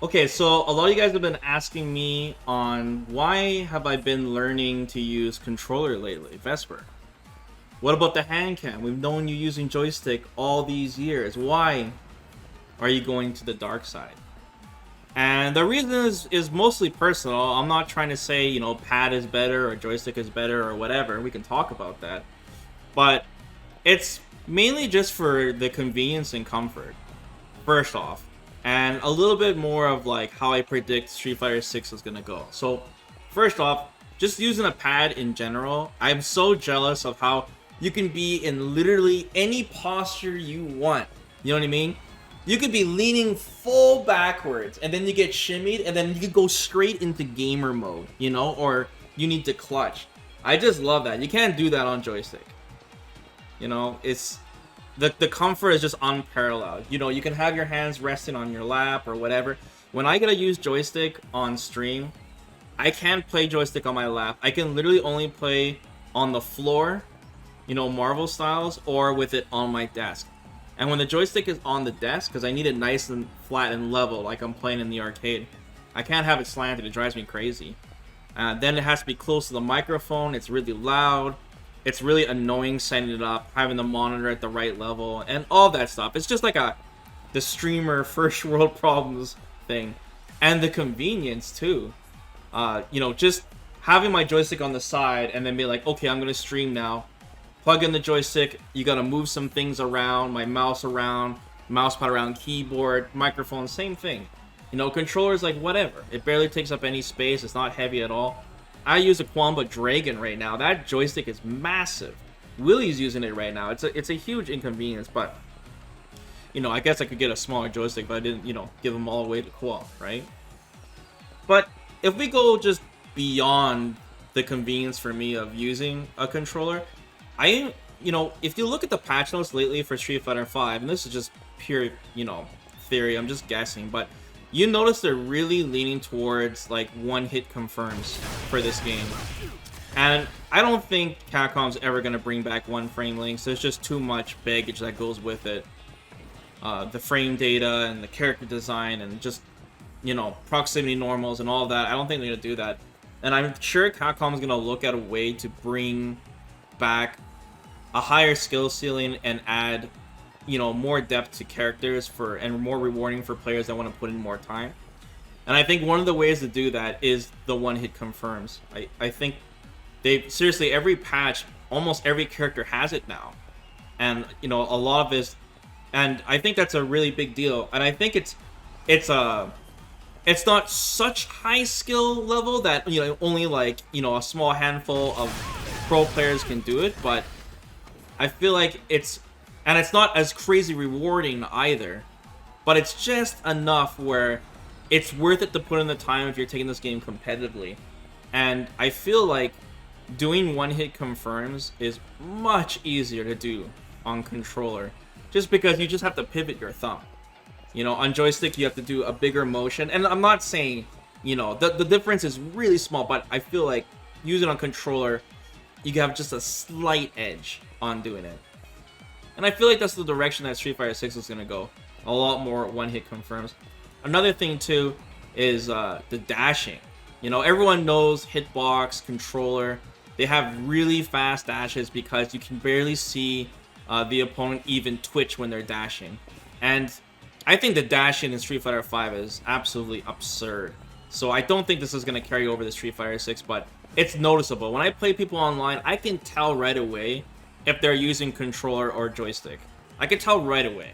Okay, so a lot of you guys have been asking me on why have I been learning to use controller lately, Vesper. What about the hand cam? We've known you using joystick all these years. Why are you going to the dark side? And the reason is mostly personal. I'm not trying to say, pad is better or joystick is better or whatever. We can talk about that. But it's mainly just for the convenience and comfort, first off. And a little bit more of like how I predict Street Fighter 6 is going to go. So, first off, just using a pad in general, I'm so jealous of how you can be in literally any posture you want. You know what I mean? You could be leaning full backwards and then you get shimmied and then you could go straight into gamer mode, or you need to clutch. I just love that. You can't do that on joystick. It's the comfort is just unparalleled. You can have your hands resting on your lap or whatever. When I gotta use joystick on stream, I can't play joystick on my lap. I can literally only play on the floor, Marvel styles, or with it on my desk. And when the joystick is on the desk, because I need it nice and flat and level like I'm playing in the arcade, I can't have it slanted. It drives me crazy. Then it has to be close to the microphone. It's really loud. It's really annoying setting it up, having the monitor at the right level, and all that stuff. It's just like the streamer first world problems thing. And the convenience, too. Just having my joystick on the side and then be like, okay, I'm going to stream now. Plug in the joystick, you gotta move some things around, my mouse around, mouse pad around, keyboard, microphone, same thing. Controller's like whatever. It barely takes up any space, it's not heavy at all. I use a Quamba Dragon right now. That joystick is massive. Willie's using it right now. It's a huge inconvenience, but I guess I could get a smaller joystick, but I didn't, give them all away to Qual, right? But if we go just beyond the convenience for me of using a controller, if you look at the patch notes lately for Street Fighter 5, and this is just pure, theory, I'm just guessing, but you notice they're really leaning towards, like, one-hit confirms for this game. And I don't think Capcom's ever going to bring back one frame links. There's just too much baggage that goes with it. The frame data and the character design and just, proximity normals and all of that. I don't think they're going to do that. And I'm sure Capcom's going to look at a way to bring back a higher skill ceiling and add more depth to characters and more rewarding for players that want to put in more time. And I think one of the ways to do that is the one hit confirms. I think seriously, every patch, almost every character has it now, and a lot of this, and I think that's a really big deal. And I think it's not such high skill level that only like a small handful of pro players can do it, but I feel like it's not as crazy rewarding either, but it's just enough where it's worth it to put in the time if you're taking this game competitively. And I feel like doing one-hit confirms is much easier to do on controller, just because you just have to pivot your thumb. On joystick you have to do a bigger motion, and I'm not saying, the difference is really small, but I feel like using on controller, you have just a slight edge on doing it. And I feel like that's the direction that Street Fighter 6 is going to go. A lot more one-hit confirms. Another thing, too, is the dashing. Everyone knows hitbox, controller. They have really fast dashes because you can barely see the opponent even twitch when they're dashing. And I think the dashing in Street Fighter 5 is absolutely absurd. So I don't think this is going to carry over to Street Fighter 6, but it's noticeable. When I play people online, I can tell right away if they're using controller or joystick. I can tell right away.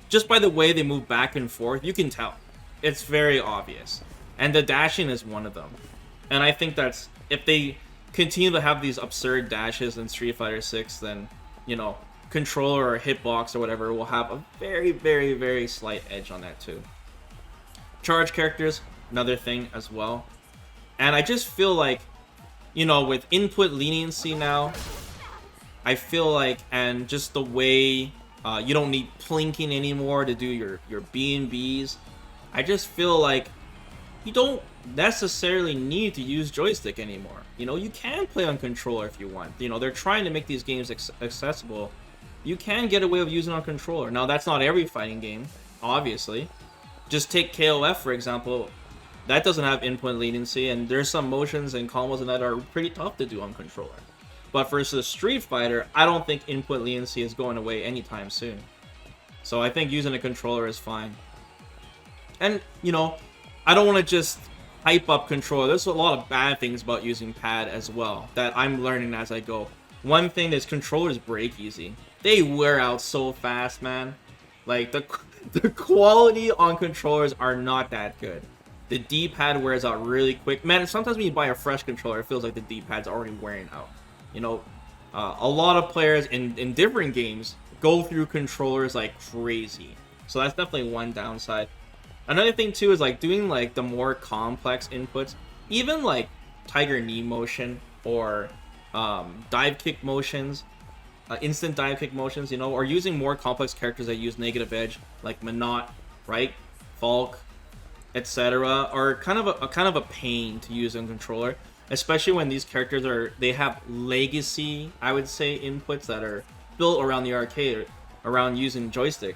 Just by the way they move back and forth, you can tell. It's very obvious. And the dashing is one of them. And I think that's, if they continue to have these absurd dashes in Street Fighter 6, then, controller or hitbox or whatever will have a very, very, very slight edge on that too. Charge characters, another thing as well. And I just feel like, with input leniency now, I feel like, and just the way you don't need plinking anymore to do your B&Bs, I just feel like you don't necessarily need to use joystick anymore. You can play on controller if you want. They're trying to make these games accessible. You can get away with using on controller. Now, that's not every fighting game, obviously. Just take KOF, for example. That doesn't have input latency, and there's some motions and combos in that are pretty tough to do on controller. But versus Street Fighter, I don't think input latency is going away anytime soon. So I think using a controller is fine. And, you know, I don't want to just hype up controller. There's a lot of bad things about using pad as well that I'm learning as I go. One thing is controllers break easy. They wear out so fast, man. Like, the quality on controllers are not that good. The D-pad wears out really quick. Man, sometimes when you buy a fresh controller, it feels like the D-pad's already wearing out. You know, a lot of players in different games go through controllers like crazy. So that's definitely one downside. Another thing too is like doing like the more complex inputs, even like tiger knee motion or dive kick motions, instant dive kick motions, you know, or using more complex characters that use negative edge like Minot, right, Falk, etc. are kind of a pain to use on controller, especially when these characters they have legacy, I would say, inputs that are built around the arcade, around using joystick.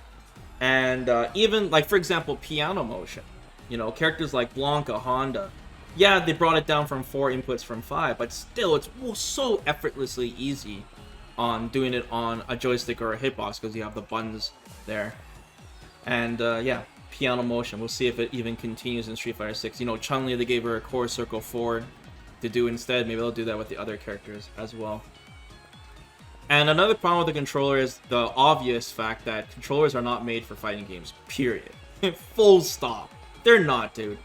And even, like, for example, piano motion. You know, characters like Blanca, Honda. Yeah, they brought it down from 4 inputs from 5, but still, it's so effortlessly easy on doing it on a joystick or a hitbox because you have the buttons there. And, yeah, piano motion. We'll see if it even continues in Street Fighter 6. You know, Chun-Li, they gave her a core circle forward to do instead. Maybe they'll do that with the other characters as well. And another problem with the controller is the obvious fact that controllers are not made for fighting games, period. Full stop. They're not, dude.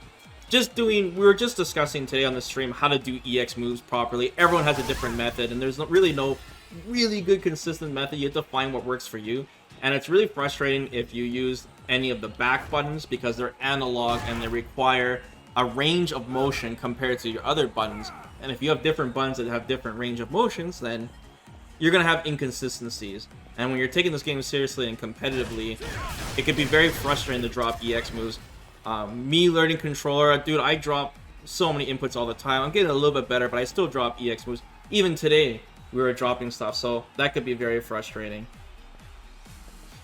We were just discussing today on the stream how to do EX moves properly. Everyone has a different method, and there's really no really good consistent method. You have to find what works for you. And it's really frustrating if you use any of the back buttons because they're analog and they require a range of motion compared to your other buttons. And if you have different buttons that have different range of motions, then you're going to have inconsistencies. And when you're taking this game seriously and competitively, it can be very frustrating to drop EX moves. Me learning controller, dude, I drop so many inputs all the time. I'm getting a little bit better, but I still drop EX moves. Even today, we were dropping stuff, so that could be very frustrating.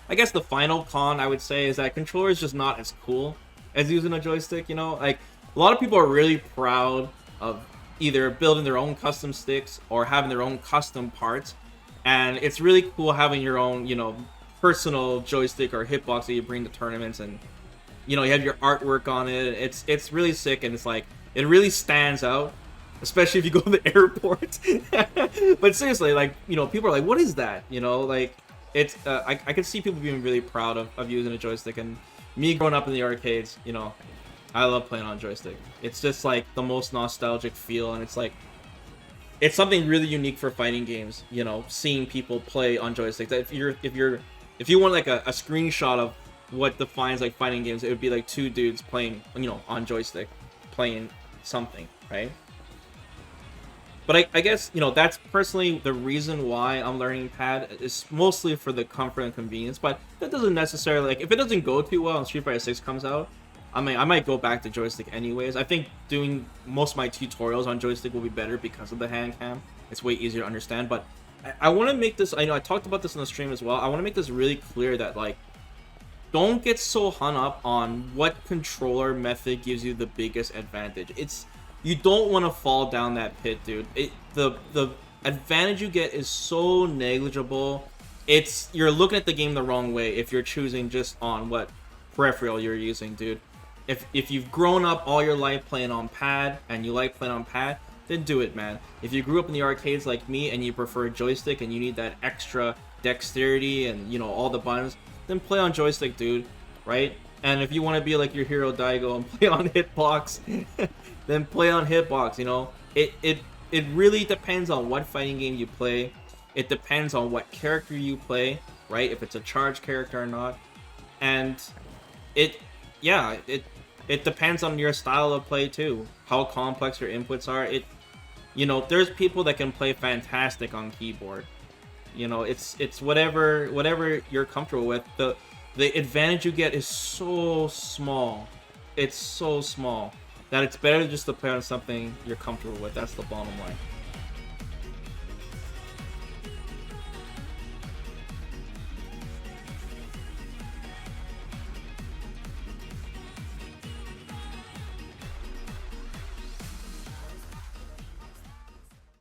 I guess the final con, I would say, is that controller is just not as cool as using a joystick, you know? Like, a lot of people are really proud of either building their own custom sticks or having their own custom parts. And it's really cool having your own, you know, personal joystick or hitbox that you bring to tournaments, and, you know, you have your artwork on it. It's really sick, and it's like, it really stands out, especially if you go to the airport. But seriously, like, you know, people are like, what is that? You know, like, it's, I can see people being really proud of using a joystick, and me growing up in the arcades, you know, I love playing on joystick. It's just like the most nostalgic feel, and it's like, it's something really unique for fighting games, you know, seeing people play on joystick. If you want like a screenshot of what defines like fighting games, it would be like 2 dudes playing, you know, on joystick, playing something, right? But I guess, you know, that's personally the reason why I'm learning pad, is mostly for the comfort and convenience. But that doesn't necessarily, like, if it doesn't go too well and Street Fighter 6 comes out, I might go back to joystick anyways. I think doing most of my tutorials on joystick will be better because of the hand cam. It's way easier to understand. But I want to make this, I know I talked about this on the stream as well. I want to make this really clear that, like, don't get so hung up on what controller method gives you the biggest advantage. You don't want to fall down that pit, dude. The advantage you get is so negligible. You're looking at the game the wrong way if you're choosing just on what peripheral you're using, dude. If you've grown up all your life playing on pad and you like playing on pad, then do it, man. If you grew up in the arcades like me and you prefer joystick and you need that extra dexterity and, you know, all the buttons, then play on joystick, dude, right? And if you want to be like your hero Daigo and play on hitbox, then play on hitbox, you know? It really depends on what fighting game you play. It depends on what character you play, right? If it's a charged character or not. And it depends on your style of play too, how complex your inputs are. You know, there's people that can play fantastic on keyboard. You know, it's whatever you're comfortable with. The advantage you get is so small. It's so small that it's better just to play on something you're comfortable with. That's the bottom line.